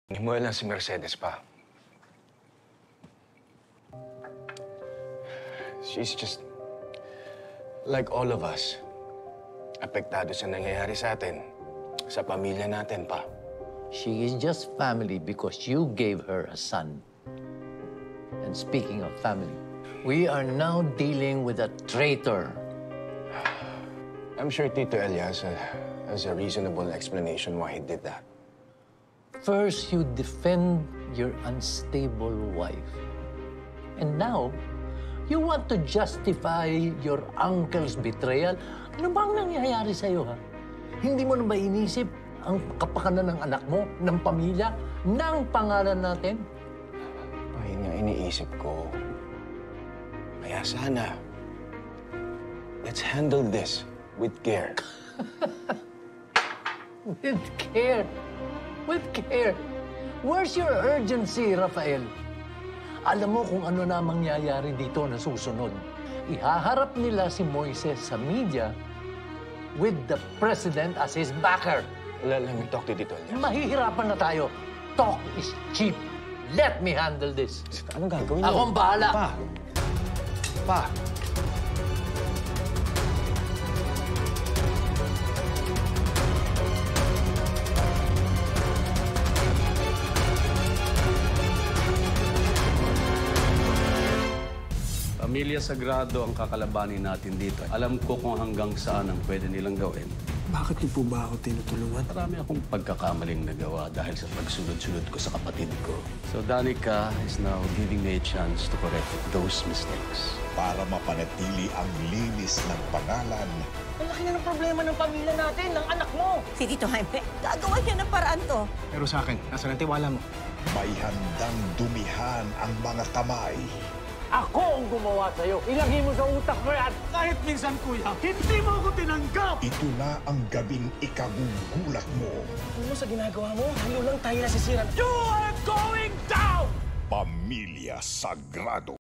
Hindi mo alam si Mercedes pa. She's just like all of us. Apektado sa nangyayari sa atin, sa pamilya natin pa. She is just family because you gave her a son. And speaking of family, we are now dealing with a traitor. I'm sure Tito Elias has a reasonable explanation why he did that. First, you defend your unstable wife. And now, you want to justify your uncle's betrayal? Ano bang nangyayari sa'yo, ha? Hindi mo na ba inisip ang kapakanan ng anak mo, ng pamilya, ng pangalan natin? Ayun nga iniisip ko. Kaya sana, let's handle this with care. With care. With care. Where's your urgency, Rafael? Alam mo kung ano na mangyayari dito na susunod. Ihaharap nila si Moises sa media with the president as his backer. Let me talk to Tito Elias. Mahihirapan na tayo. Talk is cheap. Let me handle this. Anong gagawin niyo? Akong bahala. Pa! Pamilya Sagrado ang kakalabanin natin dito. Alam ko kung hanggang saan ang pwede nilang gawin. Bakit niyo po ba ako tinutulungan? Marami akong pagkakamaling nagawa dahil sa pagsunod-sunod ko sa kapatid ko. So Danica is now giving me a chance to correct those mistakes. Para mapanatili ang linis ng pangalan. Ang laki na ng problema ng pamilya natin, ng anak mo. Si Tito Jaime, gagawa niya ng paraan to. Pero sa akin, nasa ng tiwala mo. May handang dumihan ang mga kamay. Ako ang gumawa sa'yo. Ilagay mo sa utak mo yan. Kahit minsan, kuya, hindi mo ako tinanggap! Ito na ang gabing ikagugulat mo. Ano mo sa ginagawa mo? Halo lang tayo nasisiran. You are going down! Pamilya Sagrado.